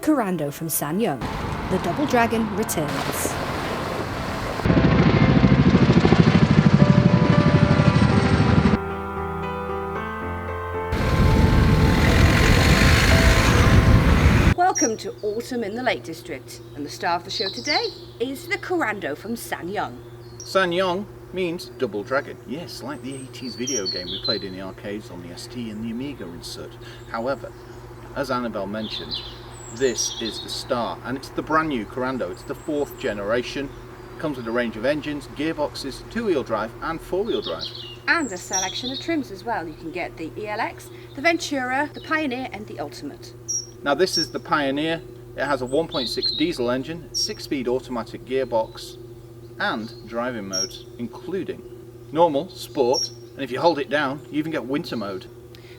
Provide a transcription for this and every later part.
Korando from SsangYong. The Double Dragon returns. Welcome to Autumn in the Lake District, and the star of the show today is the Korando from SsangYong. SsangYong means Double Dragon. Yes, like the 80s video game we played in the arcades on the ST and the Amiga and such. However, as Annabelle mentioned, this is the star, and it's the brand new Korando. It's the 4th generation. It comes with a range of engines, gearboxes, 2-wheel drive and 4-wheel drive. And a selection of trims as well. You can get the ELX, the Ventura, the Pioneer and the Ultimate. Now this is the Pioneer. It has a 1.6 diesel engine, 6-speed automatic gearbox and driving modes, including normal, sport, and if you hold it down you even get winter mode.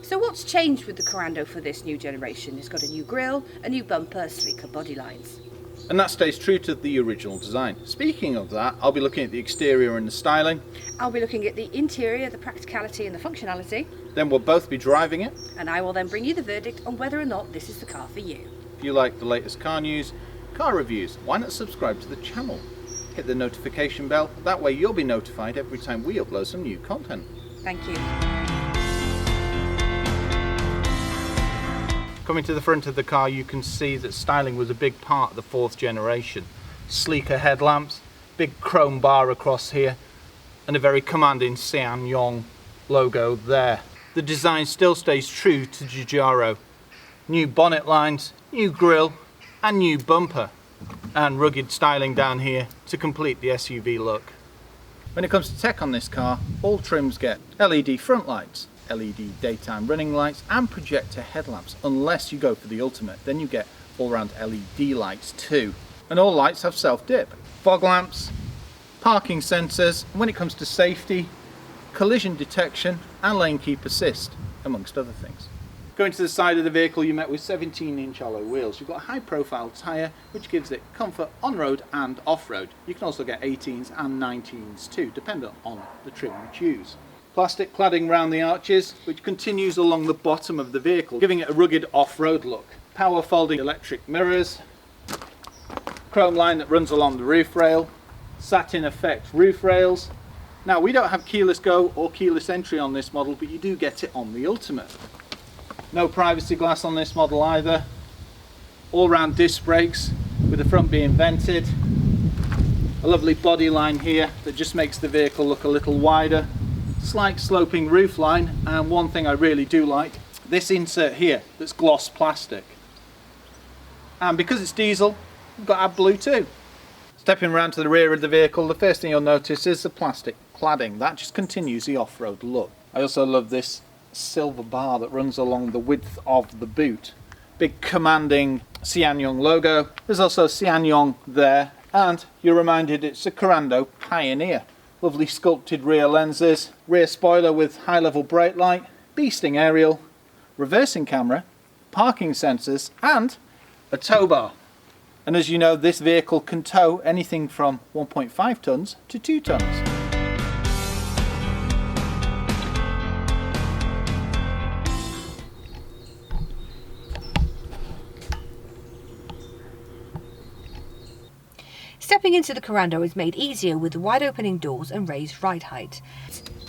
So what's changed with the Korando for this new generation? It's got a new grille, a new bumper, sleeker body lines. And that stays true to the original design. Speaking of that, I'll be looking at the exterior and the styling. I'll be looking at the interior, the practicality and the functionality. Then we'll both be driving it. And I will then bring you the verdict on whether or not this is the car for you. If you like the latest car news, car reviews, why not subscribe to the channel? Hit the notification bell, that way you'll be notified every time we upload some new content. Thank you. Coming to the front of the car, you can see that styling was a big part of the 4th generation. Sleeker headlamps, big chrome bar across here, and a very commanding SsangYong logo there. The design still stays true to Giugiaro. New bonnet lines, new grille, and new bumper, and rugged styling down here to complete the SUV look. When it comes to tech on this car, all trims get LED front lights, LED daytime running lights and projector headlamps, unless you go for the Ultimate, then you get all-round LED lights too. And all lights have self-dip, fog lamps, parking sensors, and when it comes to safety, collision detection and lane keep assist, amongst other things. Going to the side of the vehicle, you met with 17-inch alloy wheels. You've got a high-profile tyre which gives it comfort on-road and off-road. You can also get 18s and 19s too, depending on the trim you choose. Plastic cladding round the arches, which continues along the bottom of the vehicle, giving it a rugged off-road look. Power folding electric mirrors, chrome line that runs along the roof rail, satin effect roof rails. Now we don't have keyless go or keyless entry on this model, but you do get it on the Ultimate. No privacy glass on this model either. All-round disc brakes with the front being vented. A lovely body line here that just makes the vehicle look a little wider. Slight sloping roof line, and one thing I really do like, this insert here that's gloss plastic. And because it's diesel, we've got AdBlue too. Stepping around to the rear of the vehicle, the first thing you'll notice is the plastic cladding. That just continues the off-road look. I also love this silver bar that runs along the width of the boot. Big commanding SsangYong logo. There's also SsangYong there, and you're reminded it's a Korando Pioneer. Lovely sculpted rear lenses, rear spoiler with high-level brake light, beasting aerial, reversing camera, parking sensors and a tow bar. And as you know, this vehicle can tow anything from 1.5 tonnes to 2 tonnes. Stepping into the Korando is made easier with the wide opening doors and raised ride height.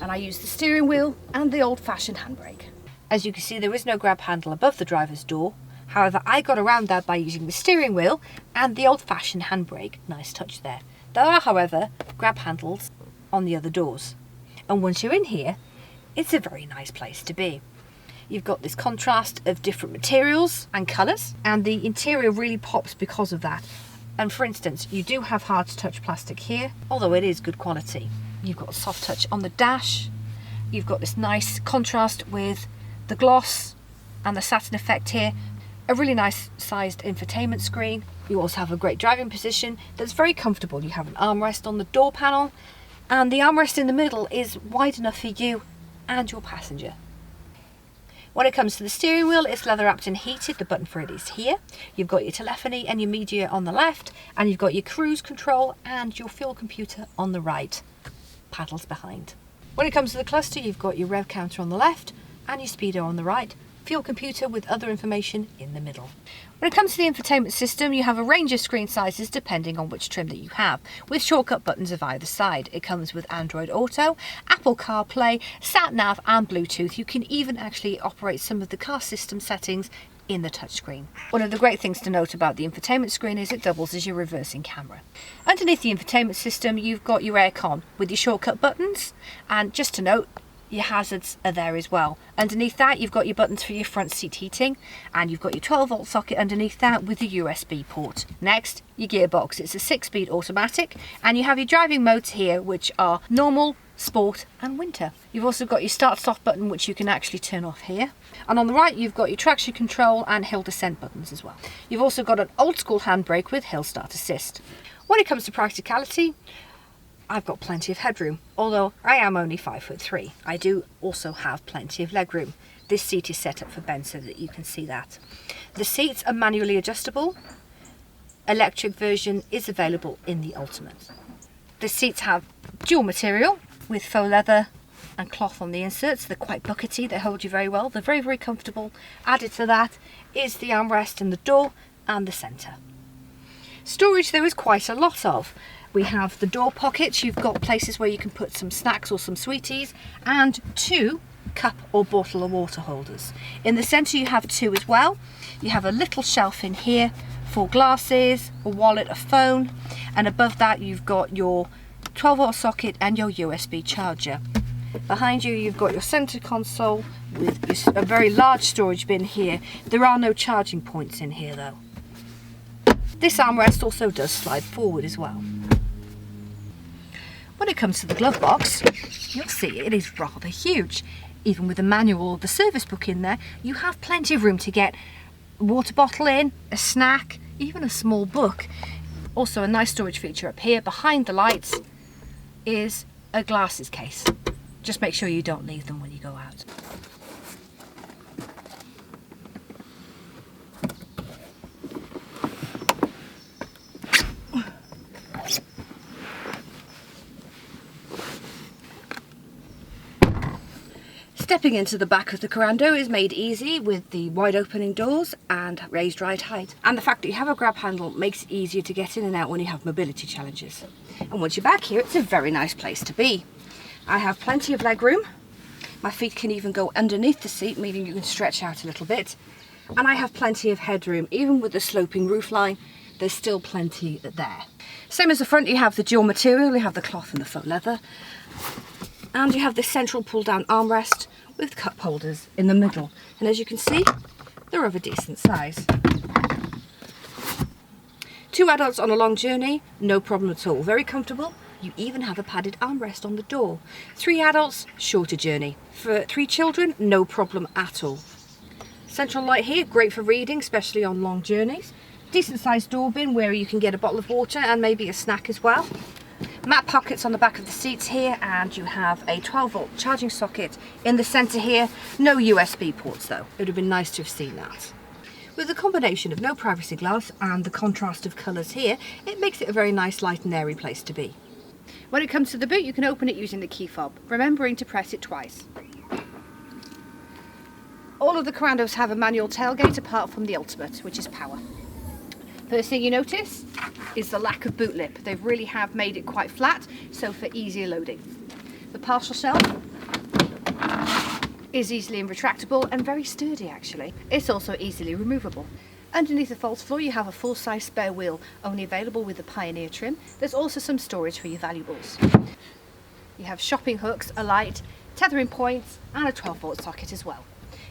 And I use the steering wheel and the old-fashioned handbrake. As you can see, there is no grab handle above the driver's door. However, I got around that by using the steering wheel and the old-fashioned handbrake. Nice touch there. There are, however, grab handles on the other doors. And once you're in here, it's a very nice place to be. You've got this contrast of different materials and colours, and the interior really pops because of that. And for instance, you do have hard to touch plastic here, although it is good quality. You've got a soft touch on the dash. You've got this nice contrast with the gloss and the satin effect here. A really nice sized infotainment screen. You also have a great driving position that's very comfortable. You have an armrest on the door panel, and the armrest in the middle is wide enough for you and your passenger. When it comes to the steering wheel, it's leather wrapped and heated. The button for it is here. You've got your telephony and your media on the left, and you've got your cruise control and your fuel computer on the right. Paddles behind. When it comes to the cluster, you've got your rev counter on the left and your speedo on the right. for your computer with other information in the middle. When it comes to the infotainment system, you have a range of screen sizes depending on which trim that you have, with shortcut buttons of either side. It comes with Android Auto, Apple CarPlay, Sat-Nav and Bluetooth. You can even actually operate some of the car system settings in the touchscreen. One of the great things to note about the infotainment screen is it doubles as your reversing camera. Underneath the infotainment system, you've got your aircon with your shortcut buttons, and just to note, your hazards are there as well. Underneath that, you've got your buttons for your front seat heating, and you've got your 12-volt socket underneath that with the USB port. Next, your gearbox. It's a 6-speed automatic, and you have your driving modes here, which are normal, sport and winter. You've also got your start-stop button, which you can actually turn off here. And on the right, you've got your traction control and hill descent buttons as well. You've also got an old-school handbrake with hill start assist. When it comes to practicality, I've got plenty of headroom. Although I am only 5'3", I do also have plenty of legroom. This seat is set up for Ben so that you can see that. The seats are manually adjustable. Electric version is available in the Ultimate. The seats have dual material with faux leather and cloth on the inserts. They're quite buckety, they hold you very well. They're very, very comfortable. Added to that is the armrest in the door and the centre. Storage there is quite a lot of. We have the door pockets. You've got places where you can put some snacks or some sweeties, and 2 cup or bottle of water holders. In the centre you have 2 as well. You have a little shelf in here for glasses, a wallet, a phone, and above that you've got your 12-volt socket and your USB charger. Behind you you've got your centre console with a very large storage bin here. There are no charging points in here though. This armrest also does slide forward as well. When it comes to the glove box, you'll see it is rather huge. Even with the manual or the service book in there, you have plenty of room to get a water bottle in, a snack, even a small book. Also a nice storage feature up here behind the lights is a glasses case. Just make sure you don't leave them when you go out. Stepping into the back of the Korando is made easy with the wide opening doors and raised ride height. And the fact that you have a grab handle makes it easier to get in and out when you have mobility challenges. And once you're back here, it's a very nice place to be. I have plenty of leg room. My feet can even go underneath the seat, meaning you can stretch out a little bit. And I have plenty of headroom. Even with the sloping roofline, there's still plenty there. Same as the front, you have the dual material, you have the cloth and the faux leather. And you have this central pull-down armrest with cup holders in the middle. And as you can see, they're of a decent size. 2 adults on a long journey, no problem at all. Very comfortable. You even have a padded armrest on the door. 3 adults, shorter journey. For 3 children, no problem at all. Central light here, great for reading, especially on long journeys. Decent sized door bin where you can get a bottle of water and maybe a snack as well. Mat pockets on the back of the seats here, and you have a 12-volt charging socket in the centre here. No USB ports though. It would have been nice to have seen that. With the combination of no privacy glass and the contrast of colours here, it makes it a very nice, light and airy place to be. When it comes to the boot, you can open it using the key fob, remembering to press it twice. All of the Korandos have a manual tailgate apart from the Ultimate, which is power. First thing you notice is the lack of boot lip. They really have made it quite flat, so for easier loading. The partial shelf is easily retractable and very sturdy actually. It's also easily removable. Underneath the false floor you have a full-size spare wheel, only available with the Pioneer trim. There's also some storage for your valuables. You have shopping hooks, a light, tethering points and a 12-volt socket as well.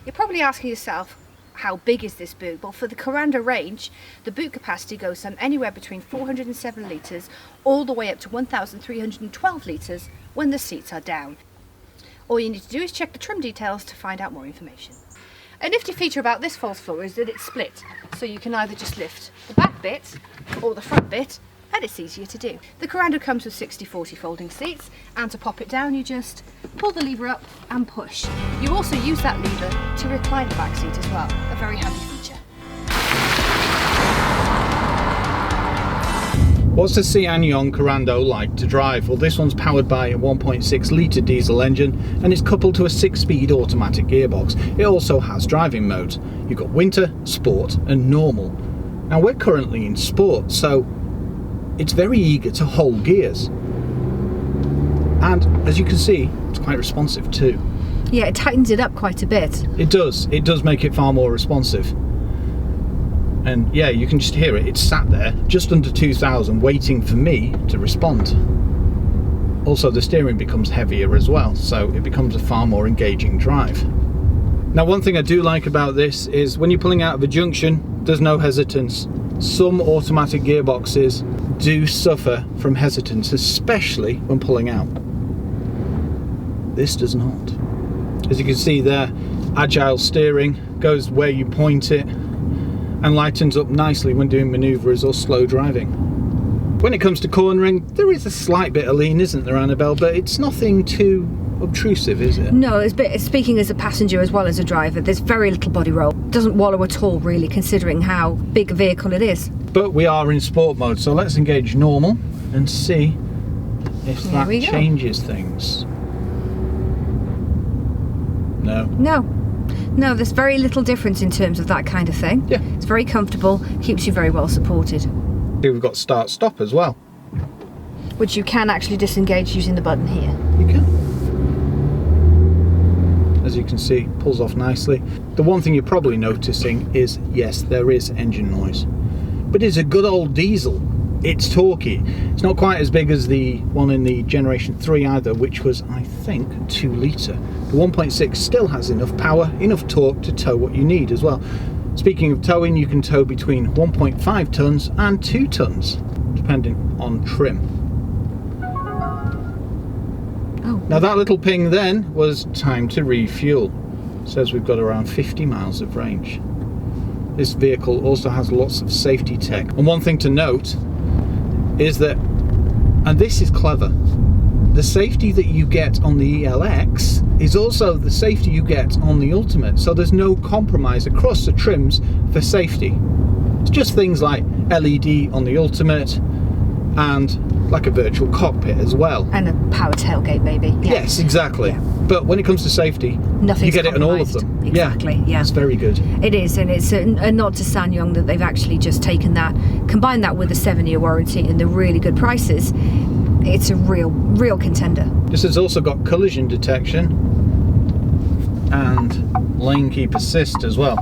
You're probably asking yourself, how big is this boot? Well, for the Korando range, the boot capacity goes from anywhere between 407 litres all the way up to 1,312 litres when the seats are down. All you need to do is check the trim details to find out more information. A nifty feature about this false floor is that it's split, so you can either just lift the back bit or the front bit, and it's easier to do. The Korando comes with 60/40 folding seats, and to pop it down you just pull the lever up and push. You also use that lever to recline the back seat as well, a very handy feature. What's the SsangYong Korando like to drive? Well, this one's powered by a 1.6 litre diesel engine and it's coupled to a 6-speed automatic gearbox. It also has driving modes. You've got winter, sport and normal. Now we're currently in sport, so it's very eager to hold gears. And as you can see, it's quite responsive too. Yeah, it tightens it up quite a bit. It does make it far more responsive. And yeah, you can just hear it. It's sat there just under 2,000 waiting for me to respond. Also, the steering becomes heavier as well, so it becomes a far more engaging drive. Now, one thing I do like about this is when you're pulling out of a junction, there's no hesitance. Some automatic gearboxes do suffer from hesitance, especially when pulling out. This does not. As you can see there, agile steering goes where you point it and lightens up nicely when doing manoeuvres or slow driving. When it comes to cornering, there is a slight bit of lean, isn't there, Annabelle? But it's nothing too obtrusive, is it? No, speaking as a passenger as well as a driver, there's very little body roll. It doesn't wallow at all, really, considering how big a vehicle it is. But we are in sport mode, so let's engage normal and see if that changes things. No, there's very little difference in terms of that kind of thing. Yeah. It's very comfortable, keeps you very well supported. We've got start stop as well. Which you can actually disengage using the button here. You can. As you can see, pulls off nicely. The one thing you're probably noticing is, yes, there is engine noise. But it's a good old diesel. It's torquey. It's not quite as big as the one in the Generation 3 either, which was, I think, 2 litre. The 1.6 still has enough power, enough torque to tow what you need as well. Speaking of towing, you can tow between 1.5 tonnes and 2 tonnes, depending on trim. Oh. Now that little ping then was time to refuel. Says we've got around 50 miles of range. This vehicle also has lots of safety tech. And one thing to note is that, and this is clever, the safety that you get on the ELX is also the safety you get on the Ultimate. So there's no compromise across the trims for safety. It's just things like LED on the Ultimate and like a virtual cockpit as well. And a power tailgate maybe. Yeah. Yes, exactly. Yeah. But when it comes to safety, you get it on all of them. Exactly, yeah. It's very good. It is, and it's a nod to SsangYong that they've actually just taken that, combined that with a 7-year warranty and the really good prices. It's a real contender. This has also got collision detection and lane keep assist as well.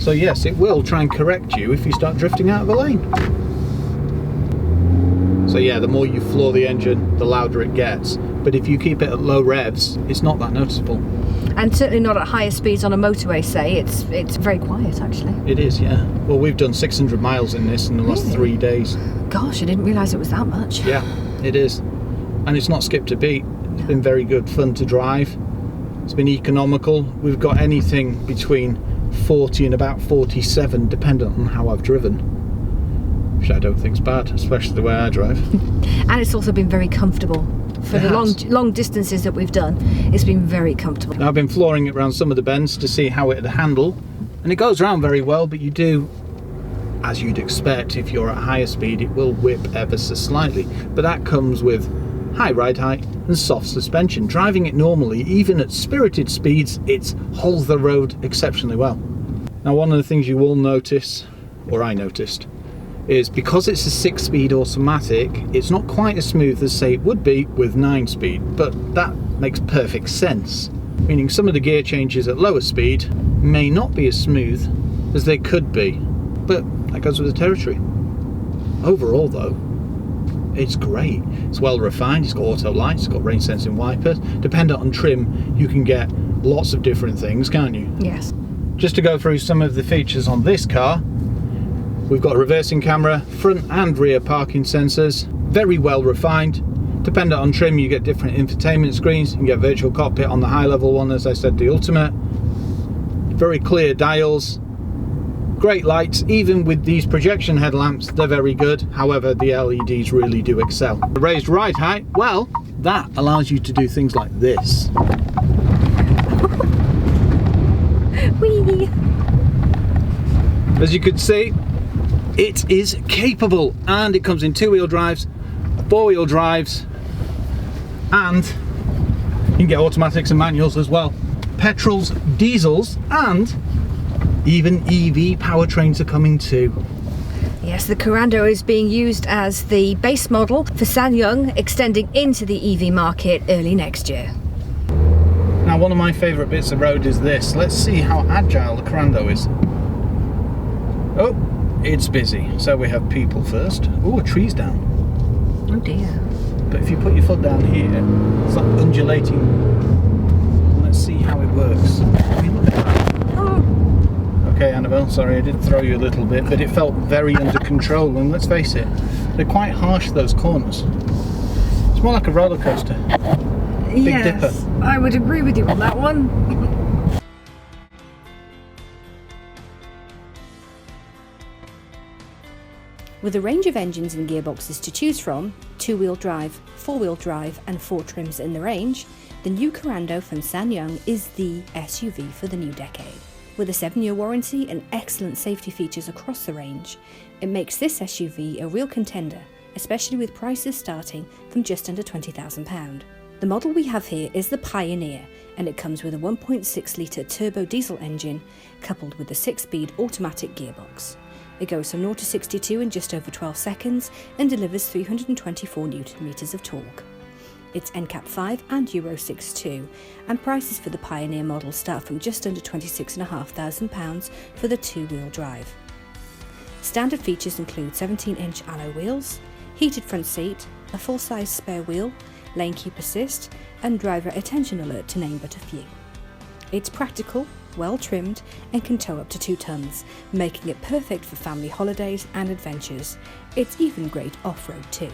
So yes, it will try and correct you if you start drifting out of a lane. So yeah, the more you floor the engine, the louder it gets. But if you keep it at low revs, it's not that noticeable. And certainly not at higher speeds on a motorway, say. It's very quiet, actually. It is, yeah. Well, we've done 600 miles in this in the last 3 days. Gosh, I didn't realise it was that much. Yeah, it is. And it's not skipped a beat. It's been very good fun to drive. It's been economical. We've got anything between 40 and about 47, dependent on how I've driven. Which I don't think's bad, especially the way I drive. And it's also been very comfortable. For the long distances that we've done, it's been very comfortable. Now, I've been flooring it around some of the bends to see how it'd handle, and it goes around very well, but you do, as you'd expect, if you're at higher speed, it will whip ever so slightly. But that comes with high ride height and soft suspension. Driving it normally, even at spirited speeds, it holds the road exceptionally well. Now, one of the things you will notice, or I noticed, is because it's a 6-speed automatic, it's not quite as smooth as say it would be with 9-speed, but that makes perfect sense. Meaning some of the gear changes at lower speed may not be as smooth as they could be, but that goes with the territory. Overall though, it's great. It's well refined, it's got auto lights, it's got rain sensing wipers. Dependent on trim, you can get lots of different things, can't you? Yes. Just to go through some of the features on this car, we've got a reversing camera, front and rear parking sensors, very well refined. Dependent on trim, you get different infotainment screens. You can get virtual cockpit on the high level one, as I said, the Ultimate. Very clear dials, great lights. Even with these projection headlamps, they're very good. However, the LEDs really do excel. The raised ride height, well, that allows you to do things like this. Whee! As you can see, it is capable, and it comes in 2-wheel drives, 4-wheel drives, and you can get automatics and manuals as well. Petrols, diesels, and even EV powertrains are coming too. Yes, the Korando is being used as the base model for SsangYong, extending into the EV market early next year. Now, one of my favourite bits of road is this. Let's see how agile the Korando is. Oh, it's busy. So we have people first. Oh, a tree's down. Oh dear. But if you put your foot down here, it's like undulating. Let's see how it works. I mean, look at that. Okay, Annabelle, sorry I did throw you a little bit, but it felt very under control, and let's face it, they're quite harsh, those corners. It's more like a roller coaster. Big Dipper. I would agree with you on that one. With a range of engines and gearboxes to choose from, 2-wheel drive, 4-wheel drive and 4 trims in the range, the new Korando from SsangYong is the SUV for the new decade. With a 7-year warranty and excellent safety features across the range, it makes this SUV a real contender, especially with prices starting from just under £20,000. The model we have here is the Pioneer, and it comes with a 1.6 litre turbo diesel engine coupled with a 6-speed automatic gearbox. It goes from 0 to 62 in just over 12 seconds and delivers 324 Nm of torque. It's NCAP 5 and Euro 6.2, and prices for the Pioneer model start from just under £26,500 for the 2-wheel drive. Standard features include 17-inch alloy wheels, heated front seat, a full-size spare wheel, lane keep assist, and driver attention alert, to name but a few. It's practical, well trimmed, and can tow up to 2 tons, making it perfect for family holidays and adventures. It's even great off-road too.